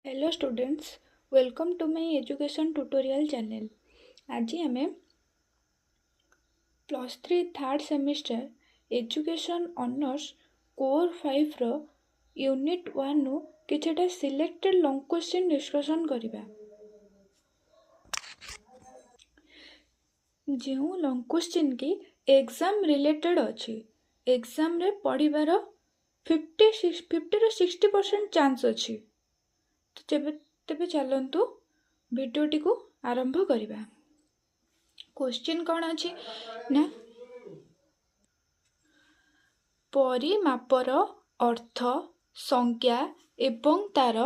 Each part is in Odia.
Hello students, welcome to my education tutorial channel. आज आम +3 third semester education honours core 5 रो यूनिट 1 नु किछटा सिलेक्टेड लॉन्ग क्वेश्चन डिस्कशन करिबा। जो लॉन्ग क्वेश्चन की एग्जाम रिलेटेड अच्छी एग्जाम रे पढ़िबार 50 ରୁ 60% चांस अच्छी। तो तेबे चलतु भिडियोटी को आरंभ करिबा। क्वेश्चन कौन अच्छी ना परिमापर अर्थ संज्ञा एवं तार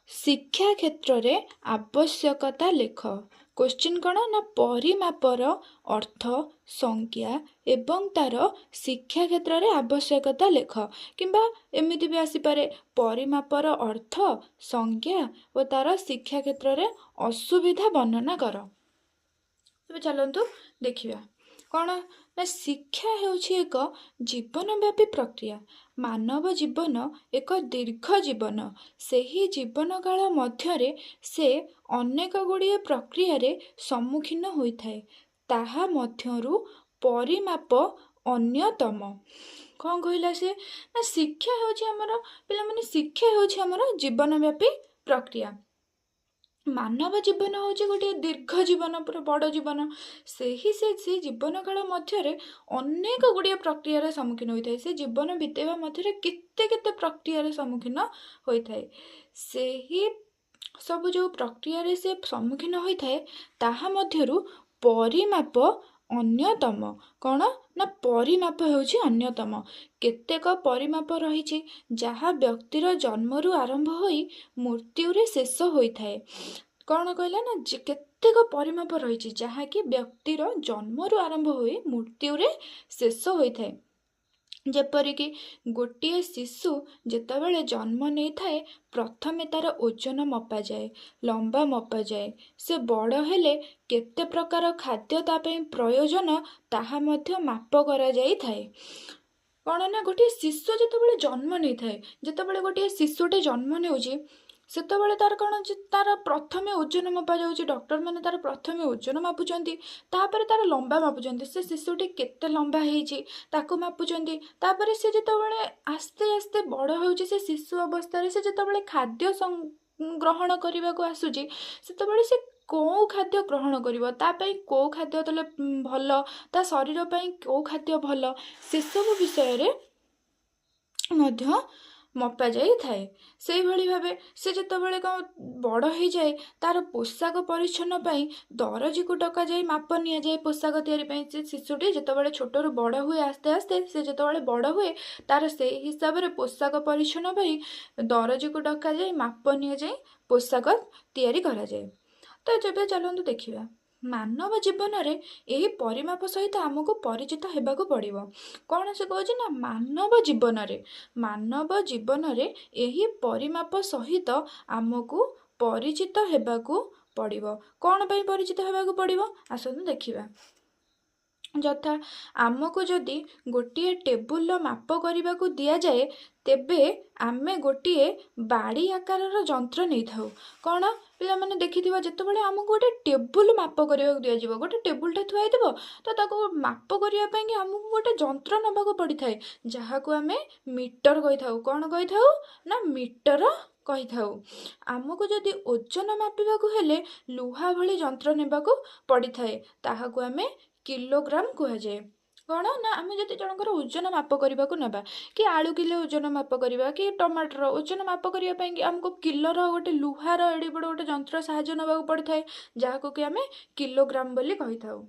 शिक्षा क्षेत्र रे आवश्यकता लेख। क्वेश्चन कौन ना परिमापर अर्थ संज्ञा एवं तार शिक्षा क्षेत्र रे आवश्यकता लेख किंबा एमिति भी आसी पारे परिमापर अर्थ संज्ञा और तार शिक्षा क्षेत्र रे असुविधा वर्णना कर। तबे चलंतु देखिबा कौन ना शिक्षा हेउछि एक जीवनव्यापी प्रक्रिया। मानव जीवन एक दीर्घ जीवन। सेही जीवन काल मध्यरे से अनेक गुड़िए प्रक्रिया रे सम्मुखीन होइथाए। ताहा मध्यरु परिमाप अन्यतम। कौन कहला से ना शिक्षा हेउछि हमर पिला माने शिक्षा हेउछि हमर जीवनव्यापी प्रक्रिया। मानव जीवन हूँ गोटे दीर्घ जीवन, पूरा बड़ जीवन। से जीवन काल मध्य अनेक गुड़िया प्रक्रिया सम्मुखीन होता है। से जीवन बीतेवा मध्य केते केते प्रक्रिया सम्मुखीन होता है। से सब जो प्रक्रिया से सम्मुखीन होता है ताहा मध्यरु परिमाप अन्यतम। कौन ना परिमाप हेउछि अन्यतम। केतेक परिमाप रही जहाँ व्यक्तिर जन्मरू आरंभ होई मृत्यु रे शेष होइथाए। कौन कहला ना केतेक परिमाप रही जहाँ कि व्यक्तिर जन्मरू आरंभ होई मृत्यु रे शेष होइथाए। जेपरिक गोटे शिशु जेतेबेले जन्म नहीं थाए प्रथमे तार ओजन मपा जाए, लंबा मपा जाए। से बड़ हेले केते प्रकार खाद्य तापे प्रयोजन ताहा मध्य माप करा जाई थाए। कौन ना गोटे शिशु जेतेबेले जन्म नहीं थाए, जेतेबेले गोटे शिशुटे जन्म नेउची सेतेबेले तार कौन तार प्रथमे ओजन मपा जाउची। डॉक्टर माने तार प्रथमे ओजन मापुचंती, तापर तार लंबा मापुचंती। से शिशुटी केते लंबा हेइची ताको मापुचंती। तापर से जेतेबेले आस्ते आस्ते बड़ होउची से शिशु अवस्था रे से जेतेबेले खाद्य ग्रहण करने को आसुची सेतेबेले से कौ खाद्य ग्रहण करिवो, ता पई कौ खाद्य तले भल, ता शरीर पई कौ खाद्य भल, से सब विषय रे मध्य मपा जाई थाए। से भली भाबे से जेतेबेले कौन बड़ हो जाए तार पोशाक परिच्छन्न पई दरजी को डका जाए, माप निया जाए पोशाक तैयारी पई। से शिशुटी जेतेबेले छोटरू बड़ हुए आस्ते आस्ते से जेतेबेले बड़ हुए तार से हिसाब रे पोशाक परिच्छन्न पई दरजी को डका जाए, माप निया जाए, पोशाक तैयारी करा जाए। तो जब चलतु देखिबा मानव जीवन रे यही परिमाप सहित आमको परिचित हेबाकू पड़िबो। कौन से कहछि ना मानव जीवन रे यही परिमाप सहित आमको परिचित हेबाकू पड़िबो। कौन पई परिचित हेबाकू पड़िबो आसनु देखिबा। यथा आमको जदि गोटे टेबुल माप करने को दिया जाए तेबे आमे गोटे बाड़ी आकार जंत्र नहीं था। कौन पिला माने देखिथिबा जेतेबेले आमको गोटे टेबुल माप करने को दिया जिवो, गोटे टेबुलटा थुआ थो तो ताको माप करने ପାଇଁ आमको गोटे जंत्र नबाको पड़ी थाए जहाको आमे मीटर कहि थाउ। कौन कहि थाउ ना मीटर कहि थाउ। आमको जदि ओजन मापिबाको हेले लुहा भली जंत्र नेबाको पड़ी थाए ताहाको आमे किलोग्राम कह जाए। कौन ना आम जब जनकर ओजन माप करने को नबा कि आलू किलो ओजन माप करवा कि टमाटर ओजन माप करने आमको किलोर गोटे लुहार एडे बड़ गोटे जंत्र साहाय्य नबाक पड़ता है जहाको कि आम किलोग्राम बोली कहि थाउ।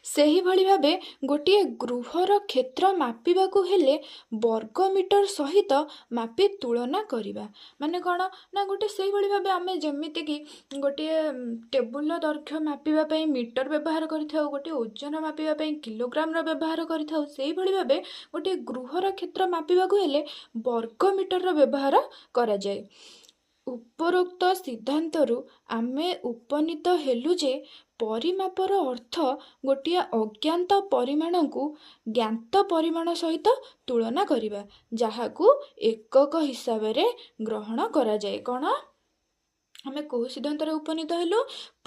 सेही भली भाबे गोटे गृहर क्षेत्र मापिबाकू हेले वर्ग मीटर सहित मापी तुलना करिबा। माने कौन ना गोटे सेही भली भाबे आमे जेमिति कि गोटे टेबुल दैर्घ्य मापिबा पई मीटर व्यवहार करिथाउ, गोटे ओजन मापिबा पई किलोग्राम रो व्यवहार करिथाउ। सेही भली भाबे गोटे गृहर क्षेत्र मापिबाकू हेले वर्ग मीटर रो व्यवहार करा जाए। उपरोक्त सिद्धांतरू आमे उपनीत हेलु जे ପରିମାପର ଅର୍ଥ ଗୋଟିଏ ଅଜ୍ଞାତ ପରିମାଣକୁ ଜ୍ଞାତ ପରିମାଣ ସହିତ ତୁଳନା କରିବା, ଯାହାକୁ ଏକକ ହିସାବରେ ଗ୍ରହଣ କରାଯାଏ। କ'ଣ? ଆମେ କେଉଁ ସିଦ୍ଧାନ୍ତରେ ଉପନୀତ ହେଲୁ?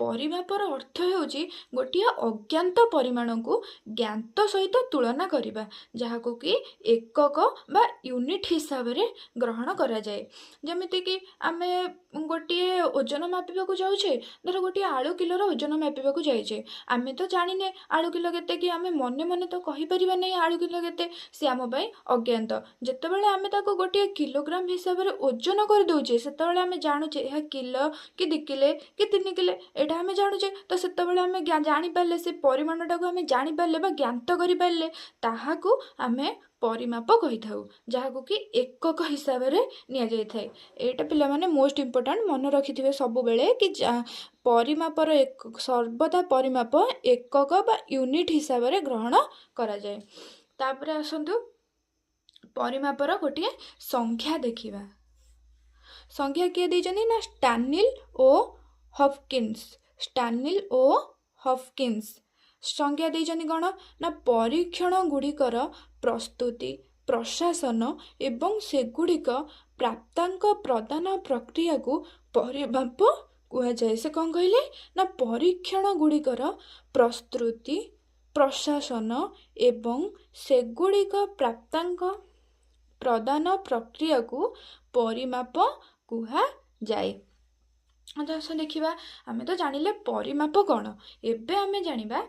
ପରିମାପର ଅର୍ଥ ହେଉଛି ଗୋଟିଏ ଅଜ୍ଞାତ ପରିମାଣକୁ ଜ୍ଞାତ ସହିତ ତୁଳନା କରିବା, ଯାହାକୁ କି ଏକକ ବା ୟୁନିଟ୍ ହିସାବରେ ଗ୍ରହଣ କରାଯାଏ। ଯେମିତିକି ଆମେ ଗୋଟିଏ ଓଜନ ମାପିବାକୁ ଯାଉଛେ, ଧର ଗୋଟିଏ ଆଳୁ କିଲୋର ଓଜନ ମାପିବାକୁ ଯାଇଛେ, ଆମେ ତ ଜାଣିନେ ଆଳୁ କିଲୋ କେତେ, କି ଆମେ ମନେ ମନେ ତ କହିପାରିବା ନାହିଁ ଆଳୁ କିଲୋ କେତେ, ସେ ଆମ ପାଇଁ ଅଜ୍ଞାତ। ଯେତେବେଳେ ଆମେ ତାକୁ ଗୋଟିଏ କିଲୋଗ୍ରାମ ହିସାବରେ ଓଜନ କରିଦେଉଛେ, ସେତେବେଳେ ଆମେ ଜାଣୁଛେ ଏହା କିଲୋ କି 2 କିଲୋ କି 3 କିଲୋ, ଏଇଟା ଆମେ ଜାଣୁଛେ। ତ ସେତେବେଳେ ଆମେ ଜାଣିପାରିଲେ, ସେ ପରିମାଣଟାକୁ ଆମେ ଜାଣିପାରିଲେ ବା ଜ୍ଞାତ କରିପାରିଲେ, ତାହାକୁ ଆମେ ପରିମାପ କହିଥାଉ, ଯାହାକୁ କି ଏକକ ହିସାବରେ ନିଆଯାଇଥାଏ। ଏଇଟା ପିଲାମାନେ ମୋଷ୍ଟ ଇମ୍ପୋର୍ଟାଣ୍ଟ ମନେ ରଖିଥିବେ ସବୁବେଳେ, କି ପରିମାପର ସର୍ବଦା ପରିମାପ ଏକକ ବା ୟୁନିଟ୍ ହିସାବରେ ଗ୍ରହଣ କରାଯାଏ। ତାପରେ ଆସନ୍ତୁ ପରିମାପର ଗୋଟିଏ ସଂଖ୍ୟା ଦେଖିବା। ସଂଖ୍ୟା କିଏ ଦେଇଛନ୍ତି? ନା ଷ୍ଟାନିଲ୍ ଓ ହପକିନ୍ସ। ଷ୍ଟାନିଲ୍ ଓ ହପକିନ୍ସ ସଂଖ୍ୟା ଦେଇଛନ୍ତି କ'ଣ? ନା ପରୀକ୍ଷଣ ଗୁଡ଼ିକର ପ୍ରସ୍ତୁତି, ପ୍ରଶାସନ ଏବଂ ସେଗୁଡ଼ିକ ପ୍ରାପ୍ତାଙ୍କ ପ୍ରଦାନ ପ୍ରକ୍ରିୟାକୁ ପରିମାପ କୁହାଯାଏ। ସେ କ'ଣ କହିଲେ? ନା ପରୀକ୍ଷଣ ଗୁଡ଼ିକର ପ୍ରସ୍ତୁତି, ପ୍ରଶାସନ ଏବଂ ସେଗୁଡ଼ିକ ପ୍ରାପ୍ତାଙ୍କ ପ୍ରଦାନ ପ୍ରକ୍ରିୟାକୁ ପରିମାପ କୁହାଯାଏ। ଆଚ୍ଛା ଦେଖିବା, ଆମେ ତ ଜାଣିଲେ ପରିମାପ କ'ଣ। ଏବେ ଆମେ ଜାଣିବା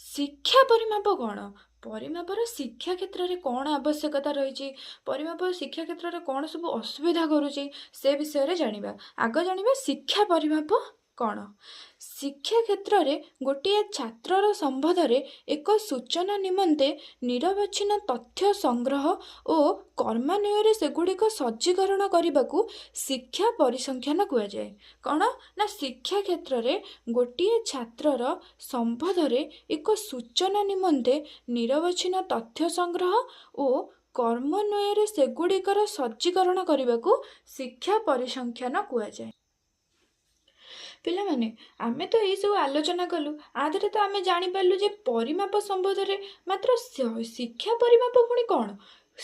ଶିକ୍ଷା ପରିମାପ କ'ଣ। ପରିମାପର ଶିକ୍ଷା କ୍ଷେତ୍ରରେ କ'ଣ ଆବଶ୍ୟକତା ରହିଛି, ପରିମାପ ଶିକ୍ଷା କ୍ଷେତ୍ରରେ କ'ଣ ସବୁ ଅସୁବିଧା କରୁଛି, ସେ ବିଷୟରେ ଜାଣିବା। ଆଗ ଜାଣିବା ଶିକ୍ଷା ପରିମାପ କ'ଣ। ଶିକ୍ଷା କ୍ଷେତ୍ରରେ ଗୋଟିଏ ଛାତ୍ରର ସମ୍ବନ୍ଧରେ ଏକ ସୂଚନା ନିମନ୍ତେ ନିରବଚ୍ଛିନ୍ନ ତଥ୍ୟ ସଂଗ୍ରହ ଓ କ୍ରମାନ୍ୱୟରେ ସେଗୁଡ଼ିକ ସଜ୍ଜୀକରଣ କରିବାକୁ ଶିକ୍ଷା ପରିସଂଖ୍ୟାନ କୁହାଯାଏ। କ'ଣ? ନା ଶିକ୍ଷା କ୍ଷେତ୍ରରେ ଗୋଟିଏ ଛାତ୍ରର ସମ୍ବନ୍ଧରେ ଏକ ସୂଚନା ନିମନ୍ତେ ନିରବଚ୍ଛିନ୍ନ ତଥ୍ୟ ସଂଗ୍ରହ ଓ କ୍ରମାନ୍ୱୟରେ ସେଗୁଡ଼ିକର ସଜ୍ଜୀକରଣ କରିବାକୁ ଶିକ୍ଷା ପରିସଂଖ୍ୟାନ କୁହାଯାଏ। ପିଲାମାନେ, ଆମେ ତ ଏଇସବୁ ଆଲୋଚନା କଲୁ, ଆ ଦେହରେ ତ ଆମେ ଜାଣିପାରିଲୁ ଯେ ପରିମାପ ସମ୍ବନ୍ଧରେ। ମାତ୍ର ଶିକ୍ଷା ପରିମାପ ପୁଣି କ'ଣ?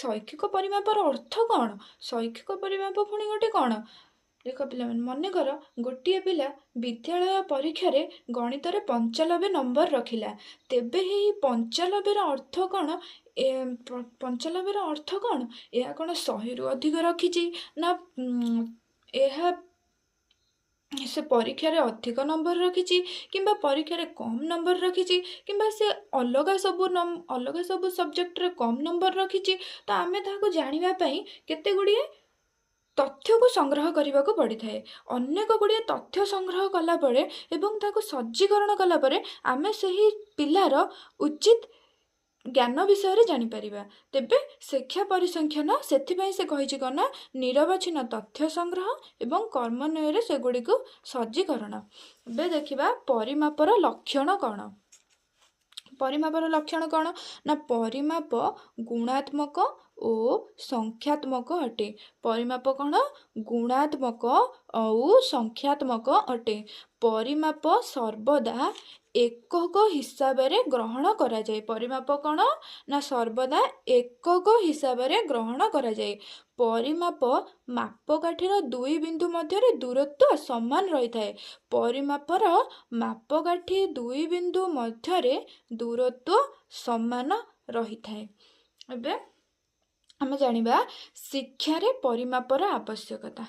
ଶୈକ୍ଷିକ ପରିମାପର ଅର୍ଥ କ'ଣ? ଶୈକ୍ଷିକ ପରିମାପ ପୁଣି ଗୋଟେ କ'ଣ? ଦେଖ ପିଲାମାନେ, ମନେକର ଗୋଟିଏ ପିଲା ବିଦ୍ୟାଳୟ ପରୀକ୍ଷାରେ ଗଣିତରେ 95 ନମ୍ବର ରଖିଲା, ତେବେ ଏହି 95ର ଅର୍ଥ କ'ଣ? 95ର ଅର୍ଥ କ'ଣ? ଏହା କ'ଣ 100ରୁ ଅଧିକ ରଖିଛି, ନା ଏହା ସେ ପରୀକ୍ଷାରେ ଅଧିକ ନମ୍ବର ରଖିଛି, କିମ୍ବା ପରୀକ୍ଷାରେ କମ୍ ନମ୍ବର ରଖିଛି, କିମ୍ବା ସେ ଅଲଗା ସବୁ ସବଜେକ୍ଟରେ କମ୍ ନମ୍ବର ରଖିଛି। ତ ଆମେ ତାହାକୁ ଜାଣିବା ପାଇଁ କେତେ ଗୁଡ଼ିଏ ତଥ୍ୟକୁ ସଂଗ୍ରହ କରିବାକୁ ପଡ଼ିଥାଏ। ଅନେକ ଗୁଡ଼ିଏ ତଥ୍ୟ ସଂଗ୍ରହ କଲା ପରେ ଏବଂ ତାକୁ ସଜ୍ଜୀକରଣ କଲା ପରେ ଆମେ ସେହି ପିଲାର ଉଚିତ ଜ୍ଞାନ ବିଷୟରେ ଜାଣିପାରିବା। ତେବେ ଶିକ୍ଷା ପରିସଂଖ୍ୟାନ ସେଥିପାଇଁ ସେ କହିଛି କ'ଣ? ନା ନିରବଚ୍ଛିନ୍ନ ତଥ୍ୟ ସଂଗ୍ରହ ଏବଂ କ୍ରମାନ୍ୱୟରେ ସେଗୁଡ଼ିକୁ ସଜ୍ଜୀକରଣ। ଏବେ ଦେଖିବା ପରିମାପର ଲକ୍ଷଣ କ'ଣ। ପରିମାପର ଲକ୍ଷଣ କ'ଣ? ନା ପରିମାପ ଗୁଣାତ୍ମକ ଓ ସଂଖ୍ୟାତ୍ମକ ଅଟେ। ପରିମାପ କ'ଣ? ଗୁଣାତ୍ମକ ଆଉ ସଂଖ୍ୟାତ୍ମକ ଅଟେ। ପରିମାପ ସର୍ବଦା ଏକକ ହିସାବରେ ଗ୍ରହଣ କରାଯାଏ। ପରିମାପ କ'ଣ? ନା ସର୍ବଦା ଏକକ ହିସାବରେ ଗ୍ରହଣ କରାଯାଏ। ପରିମାପ ମାପକାଠିର 2 ବିନ୍ଦୁ ମଧ୍ୟରେ ଦୂରତ୍ୱ ସମାନ ରହିଥାଏ। ପରିମାପର ମାପକାଠି 2 ବିନ୍ଦୁ ମଧ୍ୟରେ ଦୂରତ୍ୱ ସମାନ ରହିଥାଏ। ଏବେ ଆମେ ଜାଣିବା ଶିକ୍ଷାରେ ପରିମାପର ଆବଶ୍ୟକତା।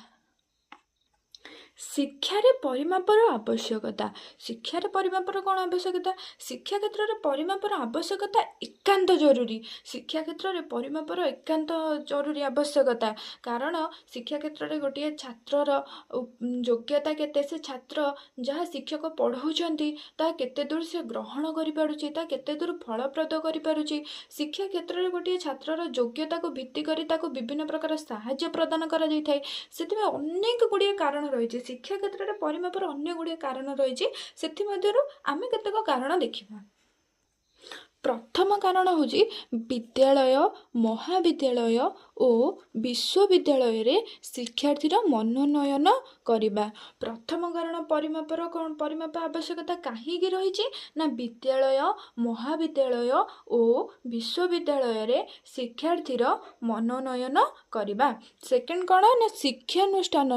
ଶିକ୍ଷାରେ ପରିମାପର ଆବଶ୍ୟକତା। ଶିକ୍ଷାରେ ପରିମାପର କ'ଣ ଆବଶ୍ୟକତା? ଶିକ୍ଷା କ୍ଷେତ୍ରରେ ପରିମାପର ଆବଶ୍ୟକତା ଏକାନ୍ତ ଜରୁରୀ। ଶିକ୍ଷା କ୍ଷେତ୍ରରେ ପରିମାପର ଏକାନ୍ତ ଜରୁରୀ ଆବଶ୍ୟକତା। କାରଣ ଶିକ୍ଷା କ୍ଷେତ୍ରରେ ଗୋଟିଏ ଛାତ୍ରର ଯୋଗ୍ୟତା କେତେ, ସେ ଛାତ୍ର ଯାହା ଶିକ୍ଷକ ପଢ଼ାଉଛନ୍ତି ତାହା କେତେ ଦୂର ସେ ଗ୍ରହଣ କରିପାରୁଛି, ତାହା କେତେ ଦୂର ଫଳପ୍ରଦ କରିପାରୁଛି। ଶିକ୍ଷା କ୍ଷେତ୍ରରେ ଗୋଟିଏ ଛାତ୍ରର ଯୋଗ୍ୟତାକୁ ଭିତ୍ତି କରି ତାକୁ ବିଭିନ୍ନ ପ୍ରକାର ସାହାଯ୍ୟ ପ୍ରଦାନ କରାଯାଇଥାଏ। ସେଥିପାଇଁ ଅନେକ ଗୁଡ଼ିଏ କାରଣ ରହିଛି। ଶିକ୍ଷା କ୍ଷେତ୍ରରେ ପରିମାପର ଅନ୍ୟ ଗୁଡ଼ିଏ କାରଣ ରହିଛି। ସେଥିମଧ୍ୟରୁ ଆମେ କେତେକ କାରଣ ଦେଖିବା। ପ୍ରଥମ କାରଣ ହେଉଛି ବିଦ୍ୟାଳୟ, ମହାବିଦ୍ୟାଳୟ ଓ ବିଶ୍ୱବିଦ୍ୟାଳୟରେ ଶିକ୍ଷାର୍ଥୀର ମନୋନୟନ କରିବା। ପ୍ରଥମ କାରଣ ପରିମାପର କ'ଣ, ପରିମାପ ଆବଶ୍ୟକତା କାହିଁକି ରହିଛି ନା ବିଦ୍ୟାଳୟ, ମହାବିଦ୍ୟାଳୟ ଓ ବିଶ୍ୱବିଦ୍ୟାଳୟରେ ଶିକ୍ଷାର୍ଥୀର ମନୋନୟନ କରିବା। ସେକେଣ୍ଡ କ'ଣ ନା ଶିକ୍ଷାନୁଷ୍ଠାନ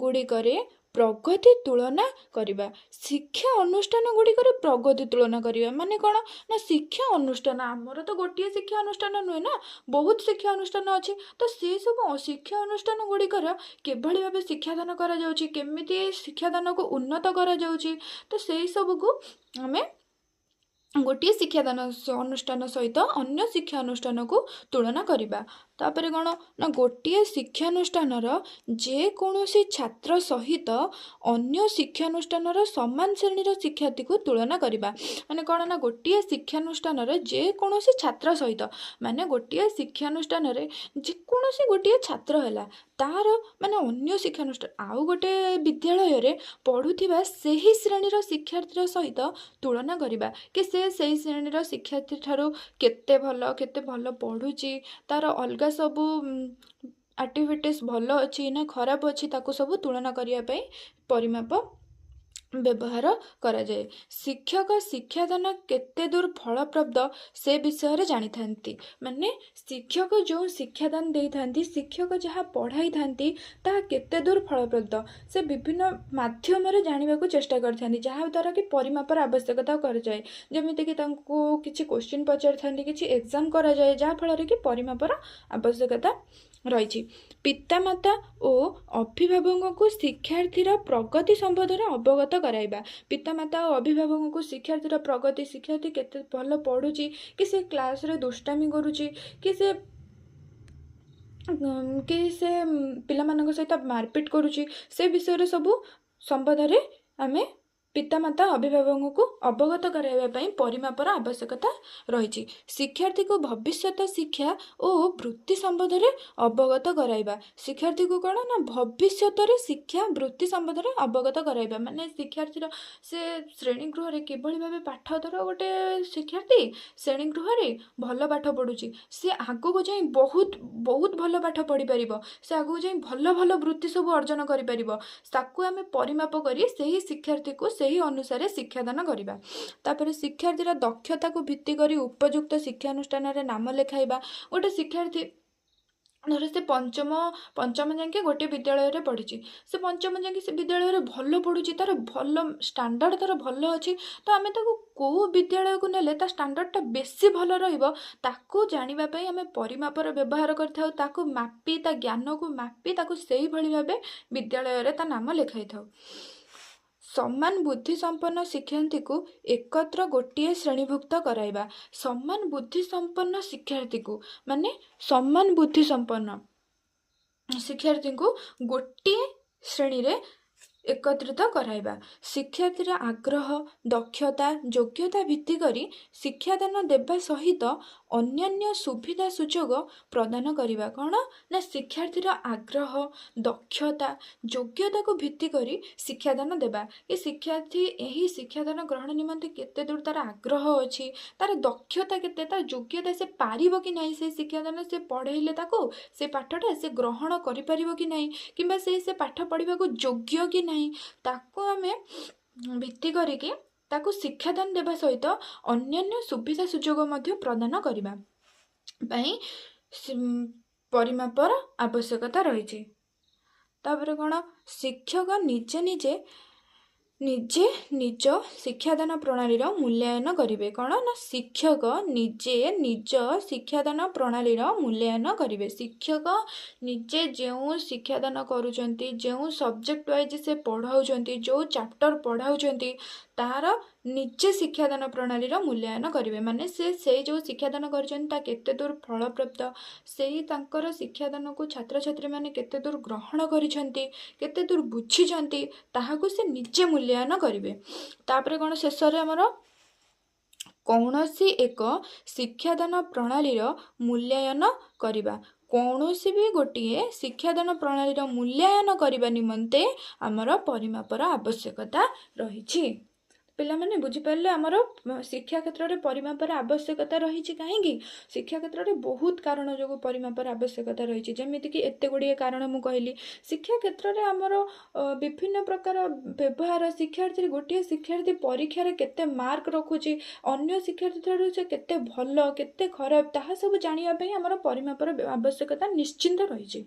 ଗୁଡ଼ିକରେ ପ୍ରଗତି ତୁଳନା କରିବା। ଶିକ୍ଷା ଅନୁଷ୍ଠାନ ଗୁଡ଼ିକରେ ପ୍ରଗତି ତୁଳନା କରିବା ମାନେ କ'ଣ ନା ଶିକ୍ଷା ଅନୁଷ୍ଠାନ, ଆମର ତ ଗୋଟିଏ ଶିକ୍ଷା ଅନୁଷ୍ଠାନ ନୁହେଁ ନା, ବହୁତ ଶିକ୍ଷା ଅନୁଷ୍ଠାନ ଅଛି। ତ ସେସବୁ ଶିକ୍ଷା ଅନୁଷ୍ଠାନ ଗୁଡ଼ିକର କିଭଳି ଭାବେ ଶିକ୍ଷାଦାନ କରାଯାଉଛି, କେମିତି ଶିକ୍ଷାଦାନକୁ ଉନ୍ନତ କରାଯାଉଛି, ତ ସେଇ ସବୁକୁ ଆମେ ଗୋଟିଏ ଶିକ୍ଷାଦାନ ଅନୁଷ୍ଠାନ ସହିତ ଅନ୍ୟ ଶିକ୍ଷା ଅନୁଷ୍ଠାନକୁ ତୁଳନା କରିବା। ତାପରେ କ'ଣ ନା ଗୋଟିଏ ଶିକ୍ଷାନୁଷ୍ଠାନର ଯେକୌଣସି ଛାତ୍ର ସହିତ ଅନ୍ୟ ଶିକ୍ଷାନୁଷ୍ଠାନର ସମାନ ଶ୍ରେଣୀର ଶିକ୍ଷାର୍ଥୀକୁ ତୁଳନା କରିବା। ମାନେ କ'ଣ ନା ଗୋଟିଏ ଶିକ୍ଷାନୁଷ୍ଠାନର ଯେକୌଣସି ଛାତ୍ର ସହିତ, ମାନେ ଗୋଟିଏ ଶିକ୍ଷାନୁଷ୍ଠାନରେ ଯେକୌଣସି ଗୋଟିଏ ଛାତ୍ର ହେଲା, ତାର ମାନେ ଅନ୍ୟ ଶିକ୍ଷାନୁଷ୍ଠାନ ଆଉ ଗୋଟେ ବିଦ୍ୟାଳୟରେ ପଢ଼ୁଥିବା ସେହି ଶ୍ରେଣୀର ଶିକ୍ଷାର୍ଥୀର ସହିତ ତୁଳନା କରିବା କି ସେ ସେହି ଶ୍ରେଣୀର ଶିକ୍ଷାର୍ଥୀ ଠାରୁ କେତେ ଭଲ ପଢ଼ୁଛି, ତାର ଅଲଗା ସବୁ ଆକ୍ଟିଭିଟିସ୍ ଭଲ ଅଛି ନା ଖରାପ ଅଛି, ତାକୁ ସବୁ ତୁଳନା କରିବା ପାଇଁ ପରିମାପ ବ୍ୟବହାର କରାଯାଏ। ଶିକ୍ଷକ ଶିକ୍ଷାଦାନ କେତେ ଦୂର ଫଳପ୍ରଦ ସେ ବିଷୟରେ ଜାଣିଥାନ୍ତି। ମାନେ ଶିକ୍ଷକ ଯେଉଁ ଶିକ୍ଷାଦାନ ଦେଇଥାନ୍ତି, ଶିକ୍ଷକ ଯାହା ପଢ଼ାଇଥାନ୍ତି ତାହା କେତେ ଦୂର ଫଳପ୍ରଦ ସେ ବିଭିନ୍ନ ମାଧ୍ୟମରେ ଜାଣିବାକୁ ଚେଷ୍ଟା କରିଥାନ୍ତି, ଯାହାଦ୍ୱାରା କି ପରିମାପର ଆବଶ୍ୟକତା କରାଯାଏ। ଯେମିତିକି ତାଙ୍କୁ କିଛି କୋଶ୍ଚିନ୍ ପଚାରିଥାନ୍ତି, କିଛି ଏକ୍ଜାମ୍ କରାଯାଏ, ଯାହାଫଳରେ କି ପରିମାପର ଆବଶ୍ୟକତା ରହିଛି। ପିତାମାତା ଓ ଅଭିଭାବକଙ୍କୁ ଶିକ୍ଷାର୍ଥୀର ପ୍ରଗତି ସମ୍ବନ୍ଧରେ ଅବଗତ କରାଇବା। ପିତାମାତା ଓ ଅଭିଭାବକଙ୍କୁ ଶିକ୍ଷାର୍ଥୀର ପ୍ରଗତି, ଶିକ୍ଷାର୍ଥୀ କେତେ ଭଲ ପଢ଼ୁଛି, କି ସେ କ୍ଲାସ୍ରେ ଦୁଷ୍ଟାମି କରୁଛି, କି ସେ ପିଲାମାନଙ୍କ ସହିତ ମାରପିଟ୍ କରୁଛି, ସେ ବିଷୟରେ ସବୁ ସମ୍ବନ୍ଧରେ ଆମେ ପିତାମାତା ଅଭିଭାବକଙ୍କୁ ଅବଗତ କରାଇବା ପାଇଁ ପରିମାପର ଆବଶ୍ୟକତା ରହିଛି। ଶିକ୍ଷାର୍ଥୀକୁ ଭବିଷ୍ୟତ ଶିକ୍ଷା ଓ ବୃତ୍ତି ସମ୍ବନ୍ଧରେ ଅବଗତ କରାଇବା। ଶିକ୍ଷାର୍ଥୀକୁ କ'ଣ ନା ଭବିଷ୍ୟତରେ ଶିକ୍ଷା ବୃତ୍ତି ସମ୍ବନ୍ଧରେ ଅବଗତ କରାଇବା। ମାନେ ଶିକ୍ଷାର୍ଥୀର ସେ ଶ୍ରେଣୀଗୃହରେ କିଭଳି ଭାବେ ପାଠ, ଧର ଗୋଟେ ଶିକ୍ଷାର୍ଥୀ ଶ୍ରେଣୀଗୃହରେ ଭଲ ପାଠ ପଢ଼ୁଛି, ସେ ଆଗକୁ ଯାଇ ବହୁତ ଭଲ ପାଠ ପଢ଼ିପାରିବ, ସେ ଆଗକୁ ଯାଇ ଭଲ ବୃତ୍ତି ସବୁ ଅର୍ଜନ କରିପାରିବ। ତାକୁ ଆମେ ପରିମାପ କରି ସେହି ଶିକ୍ଷାର୍ଥୀକୁ ସେହି ଅନୁସାରେ ଶିକ୍ଷାଦାନ କରିବା। ତାପରେ ଶିକ୍ଷାର୍ଥୀର ଦକ୍ଷତାକୁ ଭିତ୍ତି କରି ଉପଯୁକ୍ତ ଶିକ୍ଷାନୁଷ୍ଠାନରେ ନାମ ଲେଖାଇବା। ଗୋଟେ ଶିକ୍ଷାର୍ଥୀ ଧର ସେ ପଞ୍ଚମ ଯାକେ ଗୋଟିଏ ବିଦ୍ୟାଳୟରେ ପଢ଼ିଛି, ସେ ପଞ୍ଚମ ଯାକେ ସେ ବିଦ୍ୟାଳୟରେ ଭଲ ପଢ଼ୁଛି, ତାର ଭଲ ଷ୍ଟାଣ୍ଡାର୍ଡ଼ ତାର ଭଲ ଅଛି, ତ ଆମେ ତାକୁ କେଉଁ ବିଦ୍ୟାଳୟକୁ ନେଲେ ତା ଷ୍ଟାଣ୍ଡାର୍ଡ଼ଟା ବେଶୀ ଭଲ ରହିବ, ତାକୁ ଜାଣିବା ପାଇଁ ଆମେ ପରିମାପର ବ୍ୟବହାର କରିଥାଉ। ତାକୁ ମାପି, ତା ଜ୍ଞାନକୁ ମାପି ତାକୁ ସେଇଭଳି ଭାବେ ବିଦ୍ୟାଳୟରେ ତା ନାମ ଲେଖାଇଥାଉ। ସମାନ ବୁଦ୍ଧି ସମ୍ପନ୍ନ ଶିକ୍ଷାର୍ଥୀକୁ ଏକତ୍ର ଗୋଟିଏ ଶ୍ରେଣୀଭୁକ୍ତ କରାଇବା। ସମାନ ବୁଦ୍ଧି ସମ୍ପନ୍ନ ଶିକ୍ଷାର୍ଥୀକୁ ମାନେ ସମାନ ବୁଦ୍ଧି ସମ୍ପନ୍ନ ଶିକ୍ଷାର୍ଥୀଙ୍କୁ ଗୋଟିଏ ଶ୍ରେଣୀରେ ଏକତ୍ରିତ କରାଇବା। ଶିକ୍ଷାର୍ଥୀର ଆଗ୍ରହ, ଦକ୍ଷତା, ଯୋଗ୍ୟତା ଭିତ୍ତି କରି ଶିକ୍ଷାଦାନ ଦେବା ସହିତ ଅନ୍ୟାନ୍ୟ ସୁବିଧା ସୁଯୋଗ ପ୍ରଦାନ କରିବା। କ'ଣ ନା ଶିକ୍ଷାର୍ଥୀର ଆଗ୍ରହ, ଦକ୍ଷତା, ଯୋଗ୍ୟତାକୁ ଭିତ୍ତି କରି ଶିକ୍ଷାଦାନ ଦେବା। ଏ ଶିକ୍ଷାର୍ଥୀ ଏହି ଶିକ୍ଷାଦାନ ଗ୍ରହଣ ନିମନ୍ତେ କେତେ ଦୂର ତାର ଆଗ୍ରହ ଅଛି, ତାର ଦକ୍ଷତା କେତେ, ତାର ଯୋଗ୍ୟତା, ସେ ପାରିବ କି ନାହିଁ ସେ ଶିକ୍ଷାଦାନ, ସେ ପଢ଼େଇଲେ ତାକୁ ସେ ପାଠଟା ସେ ଗ୍ରହଣ କରିପାରିବ କି ନାହିଁ, କିମ୍ବା ସେ ପାଠ ପଢ଼ିବାକୁ ଯୋଗ୍ୟ କି ନାହିଁ, ତାକୁ ଆମେ ଭିତ୍ତି କରିକି ତାକୁ ଶିକ୍ଷାଦାନ ଦେବା ସହିତ ଅନ୍ୟାନ୍ୟ ସୁବିଧା ସୁଯୋଗ ମଧ୍ୟ ପ୍ରଦାନ କରିବା ପାଇଁ ପରିମାପର ଆବଶ୍ୟକତା ରହିଛି। ତାପରେ କ'ଣ ଶିକ୍ଷକ ନିଜେ ନିଜ ଶିକ୍ଷାଦାନ ପ୍ରଣାଳୀର ମୂଲ୍ୟାୟନ କରିବେ। କ'ଣ ନା ଶିକ୍ଷକ ନିଜେ ନିଜ ଶିକ୍ଷାଦାନ ପ୍ରଣାଳୀର ମୂଲ୍ୟାୟନ କରିବେ। ଶିକ୍ଷକ ନିଜେ ଯେଉଁ ଶିକ୍ଷାଦାନ କରୁଛନ୍ତି, ଯେଉଁ ସବଜେକ୍ଟ ୱାଇଜ୍ ସେ ପଢ଼ାଉଛନ୍ତି, ଯେଉଁ ଚାପ୍ଟର ପଢ଼ାଉଛନ୍ତି, ତାର ନିଜେ ଶିକ୍ଷାଦାନ ପ୍ରଣାଳୀର ମୂଲ୍ୟାୟନ କରିବେ। ମାନେ ସେଇ ଯେଉଁ ଶିକ୍ଷାଦାନ କରିଛନ୍ତି ତା କେତେ ଦୂର ଫଳପ୍ରଦ, ସେଇ ତାଙ୍କର ଶିକ୍ଷାଦାନକୁ ଛାତ୍ରଛାତ୍ରୀମାନେ କେତେ ଦୂର ଗ୍ରହଣ କରିଛନ୍ତି, କେତେ ଦୂର ବୁଝିଛନ୍ତି, ତାହାକୁ ସେ ନିଜେ ମୂଲ୍ୟାୟନ କରିବେ। ତାପରେ କ'ଣ ଶେଷରେ ଆମର କୌଣସି ଏକ ଶିକ୍ଷାଦାନ ପ୍ରଣାଳୀର ମୂଲ୍ୟାୟନ କରିବା। କୌଣସି ବି ଗୋଟିଏ ଶିକ୍ଷାଦାନ ପ୍ରଣାଳୀର ମୂଲ୍ୟାୟନ କରିବା ନିମନ୍ତେ ଆମର ପରିମାପର ଆବଶ୍ୟକତା ରହିଛି। ପିଲାମାନେ ବୁଝିପାରିଲେ ଆମର ଶିକ୍ଷା କ୍ଷେତ୍ରରେ ପରିମାପର ଆବଶ୍ୟକତା ରହିଛି କାହିଁକି? ଶିକ୍ଷା କ୍ଷେତ୍ରରେ ବହୁତ କାରଣ ଯୋଗୁଁ ପରିମାପର ଆବଶ୍ୟକତା ରହିଛି। ଯେମିତିକି ଏତେ ଗୁଡ଼ିଏ କାରଣ ମୁଁ କହିଲି। ଶିକ୍ଷା କ୍ଷେତ୍ରରେ ଆମର ବିଭିନ୍ନ ପ୍ରକାର ବ୍ୟବହାର, ଗୋଟିଏ ଶିକ୍ଷାର୍ଥୀ ପରୀକ୍ଷାରେ କେତେ ମାର୍କ ରଖୁଛି, ଅନ୍ୟ ଶିକ୍ଷାର୍ଥୀ ଠାରୁ ସେ କେତେ ଭଲ କେତେ ଖରାପ, ତାହା ସବୁ ଜାଣିବା ପାଇଁ ଆମର ପରିମାପର ଆବଶ୍ୟକତା ନିଶ୍ଚିନ୍ତ ରହିଛି।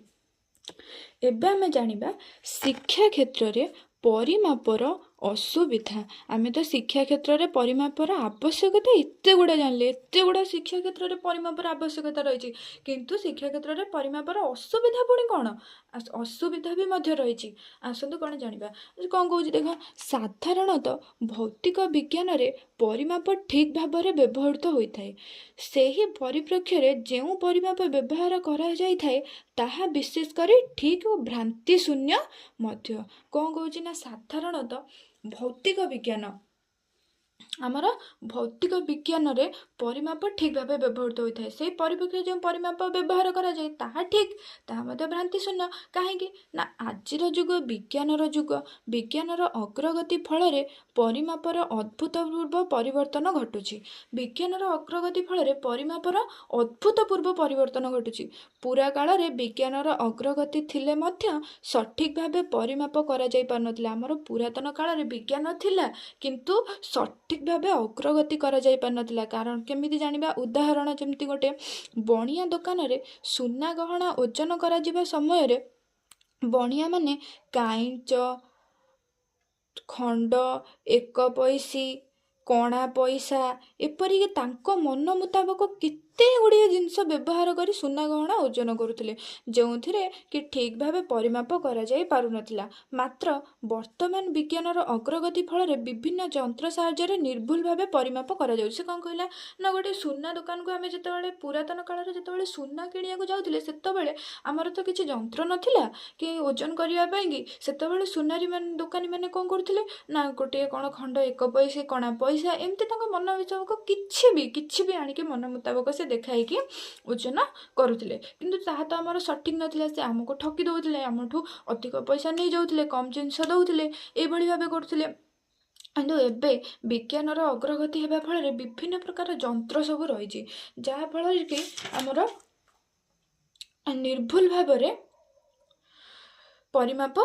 ଏବେ ଆମେ ଜାଣିବା ଶିକ୍ଷା କ୍ଷେତ୍ରରେ ପରିମାପର ଅସୁବିଧା। ଆମେ ତ ଶିକ୍ଷା କ୍ଷେତ୍ରରେ ପରିମାପର ଆବଶ୍ୟକତା ଏତେ ଗୁଡ଼ା ଜାଣିଲେ, ଏତେ ଗୁଡ଼ା ଶିକ୍ଷା କ୍ଷେତ୍ରରେ ପରିମାପର ଆବଶ୍ୟକତା ରହିଛି, କିନ୍ତୁ ଶିକ୍ଷା କ୍ଷେତ୍ରରେ ପରିମାପର ଅସୁବିଧା ପୁଣି କ'ଣ? ଅସୁବିଧା ବି ମଧ୍ୟ ରହିଛି। ଆସନ୍ତୁ କ'ଣ ଜାଣିବା। କ'ଣ କହୁଛି ଦେଖ, ସାଧାରଣତଃ ଭୌତିକ ବିଜ୍ଞାନରେ ପରିମାପ ଠିକ୍ ଭାବରେ ବ୍ୟବହୃତ ହୋଇଥାଏ। ସେହି ପରିପ୍ରେକ୍ଷୀରେ ଯେଉଁ ପରିମାପ ବ୍ୟବହାର କରାଯାଇଥାଏ ତାହା ବିଶେଷ କରି ଠିକ୍ ଓ ଭ୍ରାନ୍ତି ଶୂନ୍ୟ ମଧ୍ୟ। କ'ଣ କହୁଛି ନା, ସାଧାରଣତଃ ଆମର ଭୌତିକ ବିଜ୍ଞାନରେ ପରିମାପ ଠିକ୍ ଭାବେ ବ୍ୟବହୃତ ହୋଇଥାଏ। ସେହି ପରିପ୍ରେକ୍ଷୀରେ ଯେଉଁ ପରିମାପ ବ୍ୟବହାର କରାଯାଏ ତାହା ଠିକ୍, ତାହା ମଧ୍ୟ ଭ୍ରାନ୍ତି ଶୂନ୍ୟ। କାହିଁକି ନା ଆଜିର ଯୁଗ ବିଜ୍ଞାନର ଯୁଗ। ବିଜ୍ଞାନର ଅଗ୍ରଗତି ଫଳରେ ପରିମାପର ଅଭୂତପୂର୍ବ ପରିବର୍ତ୍ତନ ଘଟୁଛି। ବିଜ୍ଞାନର ଅଗ୍ରଗତି ଫଳରେ ପରିମାପର ଅଭୂତପୂର୍ବ ପରିବର୍ତ୍ତନ ଘଟୁଛି। ପୁରା କାଳରେ ବିଜ୍ଞାନର ଅଗ୍ରଗତି ଥିଲେ ମଧ୍ୟ ସଠିକ୍ ଭାବେ ପରିମାପ କରାଯାଇ ପାରୁନଥିଲା। ଆମର ପୁରାତନ କାଳରେ ବିଜ୍ଞାନ ଥିଲା କିନ୍ତୁ ସଠିକ୍ ଭାବେ ଅଗ୍ରଗତି କରାଯାଇ ପାରୁନଥିଲା। କାରଣ କେମିତି ଜାଣିବା? ଉଦାହରଣ, ଯେମିତି ଗୋଟେ ବଣିଆ ଦୋକାନରେ ସୁନା ଗହଣା ଓଜନ କରାଯିବା ସମୟରେ ବଣିଆମାନେ କାଇଞ୍ଚ, ଖଣ୍ଡ, ଏକ ପଇସି, କଣା ପଇସା ଏପରିକି ତାଙ୍କ ମନ ମୁତାବକ କେତେ ଗୁଡ଼ିଏ ଜିନିଷ ବ୍ୟବହାର କରି ସୁନା ଗହଣା ଓଜନ କରୁଥିଲେ, ଯେଉଁଥିରେ କି ଠିକ୍ ଭାବେ ପରିମାପ କରାଯାଇ ପାରୁନଥିଲା। ମାତ୍ର ବର୍ତ୍ତମାନ ବିଜ୍ଞାନର ଅଗ୍ରଗତି ଫଳରେ ବିଭିନ୍ନ ଯନ୍ତ୍ର ସାହାଯ୍ୟରେ ନିର୍ଭୁଲ ଭାବେ ପରିମାପ କରାଯାଉଛି। ସେ କ'ଣ କହିଲା ନା, ଗୋଟେ ସୁନା ଦୋକାନକୁ ଆମେ ଯେତେବେଳେ ପୁରାତନ କାଳରେ ଯେତେବେଳେ ସୁନା କିଣିବାକୁ ଯାଉଥିଲେ, ସେତେବେଳେ ଆମର ତ କିଛି ଯନ୍ତ୍ର ନଥିଲା କି ଓଜନ କରିବା ପାଇଁକି। ସେତେବେଳେ ଦୋକାନୀମାନେ କ'ଣ କରୁଥିଲେ ନା, ଗୋଟିଏ କ'ଣ ଖଣ୍ଡ, ଏକ ପଇସା, କଣା ପଇସା ଏମିତି ତାଙ୍କ ମନ ମୁତାବକ କିଛି ବି ଆଣିକି ମନ ମୁତାବକ ସେ ଦେଖାଇକି ଓଜନ କରୁଥିଲେ। କିନ୍ତୁ ତାହା ତ ଆମର ସଠିକ୍ ନଥିଲା। ସେ ଆମକୁ ଠକି ଦେଉଥିଲେ, ଆମଠୁ ଅଧିକ ପଇସା ନେଇଯାଉଥିଲେ, କମ୍ ଜିନିଷ ଦେଉଥିଲେ, ଏଇଭଳି ଭାବେ କରୁଥିଲେ। କିନ୍ତୁ ଏବେ ବିଜ୍ଞାନର ଅଗ୍ରଗତି ହେବା ଫଳରେ ବିଭିନ୍ନ ପ୍ରକାର ଯନ୍ତ୍ର ସବୁ ରହିଛି, ଯାହାଫଳରେ କି ଆମର ନିର୍ଭୁଲ ଭାବରେ ପରିମାପ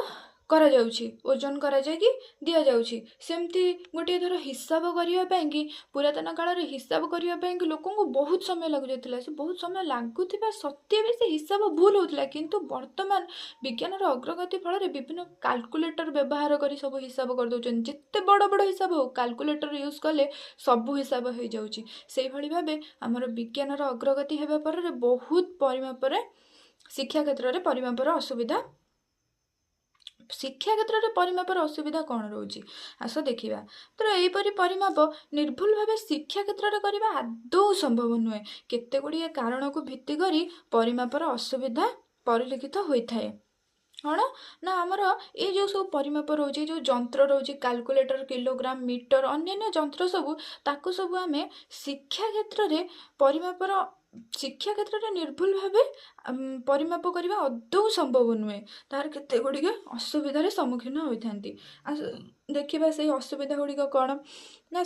କରାଯାଉଛି, ଓଜନ କରାଯାଇକି ଦିଆଯାଉଛି। ସେମିତି ଗୋଟିଏ ଧର ହିସାବ କରିବା ପାଇଁକି, ପୁରାତନ କାଳରେ ହିସାବ କରିବା ପାଇଁକି ଲୋକଙ୍କୁ ବହୁତ ସମୟ ଲାଗୁଯାଉଥିଲା। ସେ ବହୁତ ସମୟ ଲାଗୁଥିବା ସତ୍ତ୍ୱେ ବି ସେ ହିସାବ ଭୁଲ ହେଉଥିଲା। କିନ୍ତୁ ବର୍ତ୍ତମାନ ବିଜ୍ଞାନର ଅଗ୍ରଗତି ଫଳରେ ବିଭିନ୍ନ କାଲକୁଲେଟର ବ୍ୟବହାର କରି ସବୁ ହିସାବ କରିଦେଉଛନ୍ତି। ଯେତେ ବଡ଼ ବଡ଼ ହିସାବ ହେଉ, କାଲକୁଲେଟର ୟୁଜ୍ କଲେ ସବୁ ହିସାବ ହେଇଯାଉଛି। ସେଇଭଳି ଭାବେ ଆମର ବିଜ୍ଞାନର ଅଗ୍ରଗତି ହେବା ଫଳରେ ବହୁତ ପରିମାପରେ ଶିକ୍ଷା କ୍ଷେତ୍ରରେ ପରିମାପର ଅସୁବିଧା କ'ଣ ରହୁଛି? ଆସ ଦେଖିବା। ତ ଏହିପରି ପରିମାପ ନିର୍ଭୁଲ ଭାବେ ଶିକ୍ଷା କ୍ଷେତ୍ରରେ କରିବା ଆଦୌ ସମ୍ଭବ ନୁହେଁ। କେତେ ଗୁଡ଼ିଏ କାରଣକୁ ଭିତ୍ତି କରି ପରିମାପର ଅସୁବିଧା ପରିଲକ୍ଷିତ ହୋଇଥାଏ। କ'ଣ ନା, ଆମର ଏଇ ଯେଉଁ ସବୁ ପରିମାପ ରହୁଛି, ଯେଉଁ ଯନ୍ତ୍ର ରହୁଛି, କାଲକୁଲେଟର, କିଲୋଗ୍ରାମ, ମିଟର, ଅନ୍ୟାନ୍ୟ ଯନ୍ତ୍ର ସବୁ, ତାକୁ ସବୁ ଆମେ ଶିକ୍ଷା କ୍ଷେତ୍ରରେ ନିର୍ଭୁଲ ଭାବେ ପରିମାପ କରିବା ଆଦୌ ସମ୍ଭବ ନୁହେଁ। ତାହାର କେତେ ଗୁଡ଼ିଏ ଅସୁବିଧାର ସମ୍ମୁଖୀନ ହୋଇଥାନ୍ତି। ଦେଖିବା ସେଇ ଅସୁବିଧା ଗୁଡ଼ିକ କ'ଣ ନା,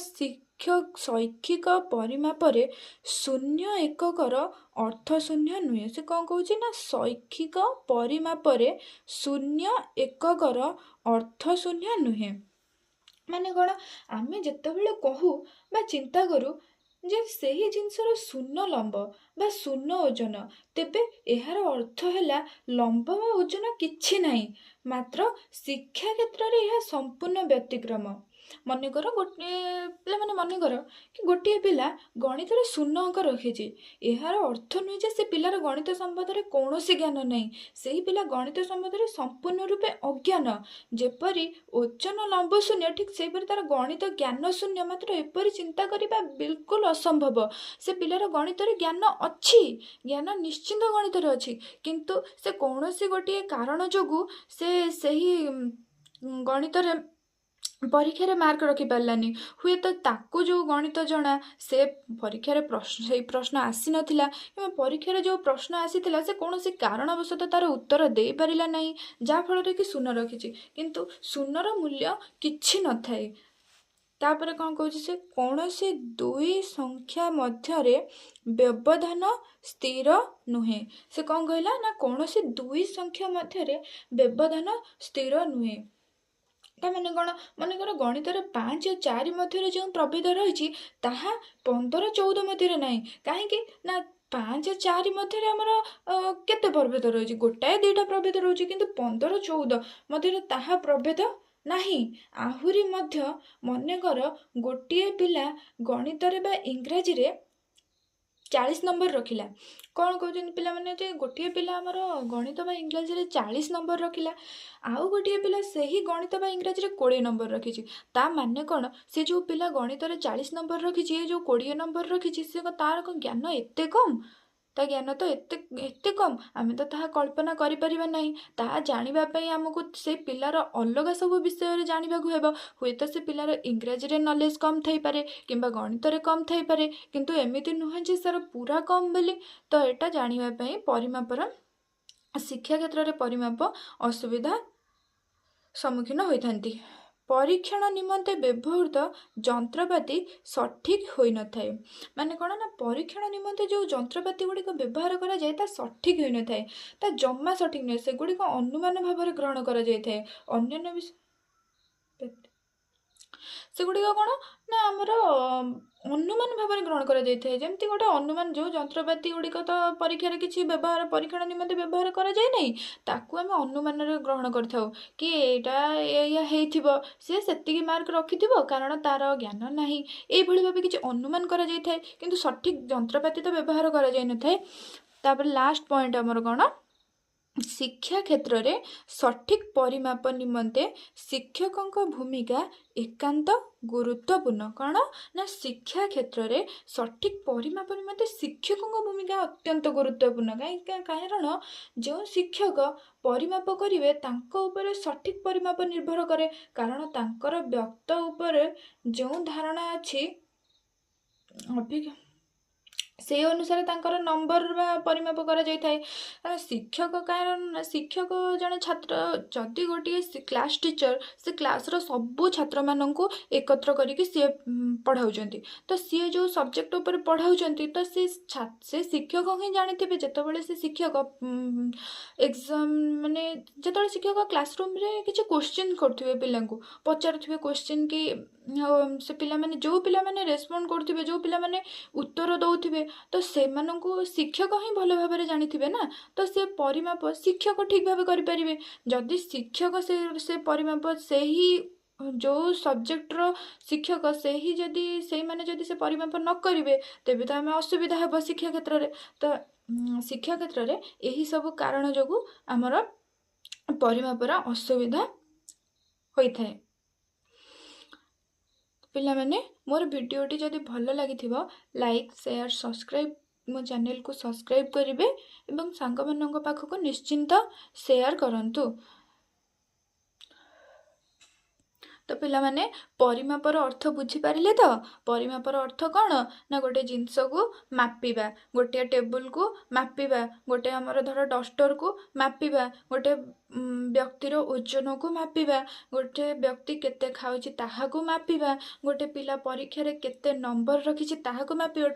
ଶୈକ୍ଷିକ ପରିମାପରେ ଶୂନ୍ୟ ଏକକର ଅର୍ଥ ଶୂନ୍ୟ ନୁହେଁ। ସେ କ'ଣ କହୁଛି ନା, ଶୈକ୍ଷିକ ପରିମାପରେ ଶୂନ୍ୟ ଏକକର ଅର୍ଥ ଶୂନ୍ୟ ନୁହେଁ। ମାନେ କ'ଣ? ଆମେ ଯେତେବେଳେ କହୁ ବା ଚିନ୍ତା କରୁ ଯେ ସେହି ଜିନିଷର ଶୂନ୍ୟ ଲମ୍ବ ବା ଶୂନ୍ୟ ଓଜନ, ତେବେ ଏହାର ଅର୍ଥ ହେଲା ଲମ୍ବ ବା ଓଜନ କିଛି ନାହିଁ। ମାତ୍ର ଶିକ୍ଷା କ୍ଷେତ୍ରରେ ଏହା ସମ୍ପୂର୍ଣ୍ଣ ବ୍ୟତିକ୍ରମ। ମନେକର କି ଗୋଟିଏ ପିଲା ଗଣିତରେ 0 ଅଙ୍କ ରଖିଛି। ଏହାର ଅର୍ଥ ନୁହେଁ ଯେ ସେ ପିଲାର ଗଣିତ ସମ୍ବନ୍ଧରେ କୌଣସି ଜ୍ଞାନ ନାହିଁ। ସେହି ପିଲା ଗଣିତ ସମ୍ବନ୍ଧରେ ସମ୍ପୂର୍ଣ୍ଣ ରୂପେ ଅଜ୍ଞାନ। ଯେପରି ଓଜନ ଲମ୍ବ ଶୂନ୍ୟ, ଠିକ୍ ସେହିପରି ତାର ଗଣିତ ଜ୍ଞାନ ଶୂନ୍ୟ। ମାତ୍ର ଏପରି ଚିନ୍ତା କରିବା ବିଲକୁଲ ଅସମ୍ଭବ। ସେ ପିଲାର ଗଣିତରେ ଜ୍ଞାନ ଅଛି, ଜ୍ଞାନ ନିଶ୍ଚିନ୍ତ ଗଣିତରେ ଅଛି, କିନ୍ତୁ ସେ କୌଣସି ଗୋଟିଏ କାରଣ ଯୋଗୁଁ ସେ ସେହି ଗଣିତରେ ପରୀକ୍ଷାରେ ମାର୍କ ରଖିପାରିଲାନି। ହୁଏତ ତାକୁ ଯେଉଁ ଗଣିତ ଜଣା, ସେ ପରୀକ୍ଷାରେ ସେଇ ପ୍ରଶ୍ନ ଆସିନଥିଲା, କିମ୍ବା ପରୀକ୍ଷାରେ ଯେଉଁ ପ୍ରଶ୍ନ ଆସିଥିଲା ସେ କୌଣସି କାରଣବଶତଃ ତାର ଉତ୍ତର ଦେଇପାରିଲା ନାହିଁ, ଯାହାଫଳରେ କି 0 ରଖିଛି। କିନ୍ତୁ 0ର ମୂଲ୍ୟ କିଛି ନଥାଏ। तापर कौन कौन से कौन से दुई संख्या मध्य व्यवधान स्थिर नुहे से कौन कहला ना कौन से दुई संख्या मध्य व्यवधान स्थिर नुहे मैंने कौन मनकर गणित 5 और 4 मध्य जो प्रभेद रही 15 14 मध्य ना कहीं ना 5 और 4 मध्य आमर केते प्रभेद रही गोटाए दुईटा प्रभेद रही कि 15 14 मध्य ताहा प्रभेद नाही आहुरी मध्य मनकर गोटे पिला गणित बा इंग्राजी रे 40 नंबर रखिला कौन कहते पिला माने जे गोटे पिला आमर गणित बा इंग्राजी रे 40 नंबर रखिला आउ गोटे पिला सही गणित बा इंग्राजी रे 20 नंबर रखिछि ता माने कौन से जो पिला गणित रे 40 नंबर रखिछि ये जो 20 नंबर रखिछि से तार ज्ञान एते कम ता ज्ञान तो एते कम आमे तो ताहा कल्पना करि परिबा नहीं ताहा जानिबा पई हमकु से पिलार अलग सब विषय रे जानिबा को हेबो हुए तो से पिलार इंग्राजी रे नॉलेज कम थाई पारे किंबा गणित रे कम थाई पारे किंतु एमिति नुहे जे सर पूरा कम बोली तो एटा जानिबा पई परिमापर शिक्षा क्षेत्र रे परिमाप असुविधा सम्मुखीन होइथांती परीक्षण निमंते व्यवहृत जंत्रपाति सठिक होई न थाए माने कौन ना परीक्षण निमंते जो जंत्रपाति गुड़ी को व्यवहार करा जाए ता सठिक होई न थाए ता जम्मा सठिक नहीं से गुड़ी को अनुमान भाव में ग्रहण करा जाए थाए अन्य विषय से गुड़ी को कौन ना आमर अनुमान भाव में ग्रहण करा जाए थाए जेमती गोटे अनुमान जो जंत्रपाति गुड़िक तो परीक्षा किसी व्यवहार परीक्षण निमंते व्यवहार करा जाए नहीं ताकू आम अनुमान रे ग्रहण करथाउ कि एटा या हेइथिबो से सेतिकी मार्क रखिथिबो कारण तार ज्ञान नाही एई भली भाबे किछि अनुमान करा जाय थाए किंतु सठिक जंत्रपाति तो व्यवहार करा जाय न थाए तापर लास्ट पॉइंट हमर कोन शिक्षा क्षेत्र रे सठिक परिमाप निमंते शिक्षकों भूमिका एकांत गुरुत्वपूर्ण कौन ना शिक्षा क्षेत्र रे सठिक परिमाप निमंते शिक्षकों भूमिका अत्यंत गुरुत्वपूर्ण कहीं कारण जो शिक्षक परिमाप करिवे तांको ऊपर सठिक परिमाप निर्भर करे कारण तांकर व्यक्त ऊपर जो धारणा अछि अभिज्ञ से अनुसार तांकर नंबर बा परिमाप करा जाय थाए शिक्षक कारण शिक्षक जने छात्र जदि गोटे क्लास टीचर से क्लास रो सबु छात्र माननकु एकत्र करिकि से पढ़ाउचंती तो सी जो सब्जेक्ट ऊपर पढ़ाउचंती तो से शिक्षक ही जानिथिबे जेतबेले से शिक्षक एग्जाम माने जेतबेले शिक्षक क्लासरूम रे किछि क्वेश्चन करथिबे पिलांकु पचारथिबे क्वेश्चन कि से पिला माने जो पिला माने रेस्पोंड करथिबे जो पिला माने उत्तर दउथिबे तो से माननकु शिक्षक ही भलो भाबे रे जानिथिबे ना तो से परिमाप शिक्षक ठीक भाबे करि परिबे जदि शिक्षक से परिमाप से ही जो सब्जेक्ट रो शिक्षक से ही जदि से माने जदि से परिमाप न करिवे तेबे तो हमें असुविधा हेबो शिक्षा क्षेत्र रे तो शिक्षा क्षेत्र रे एही सब कारण जोगु हमर परिमापर असुविधा होई थाए पिला माने मोर वीडियोटी जदि भल लागिथिबो लाइक शेयर सब्सक्राइब मो चैनल को सब्सक्राइब करिवे एवं सांग मानक पाखक निश्चिंत शेयर करंतु तो पिला माने परिमापर अर्थ बुझी पारिले तो परिमापर अर्थ कौन ना गोटे जिनस को मापिबा गोटे टेबुल को मापिबा गोटे हमर धर डस्टर को मापिबा गोटे व्यक्तिर ओजन को मापिबा गोटे व्यक्ति केते खाउची ताहा को मापिबा गोटे पिला परीक्षा रे केते नंबर रखिची ताहा को मापिबा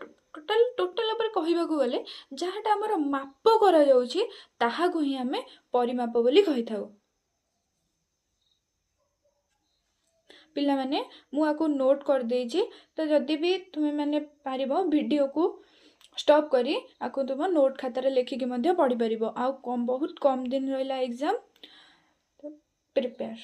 टोटल ऊपर कहबा को गले जहाटा हमर माप करा जाउची ताहा को ही हमें परिमाप बोली कहिथाउ पिला माने मु आको नोट कर देछि तो जदि भी तुमे माने पारिबो वीडियो को स्टॉप करी आको तुम नोट खाता रे लेखि के मध्य पढ़ी परिबो आ बहुत कम दिन रहला एग्जाम तो प्रिपेयर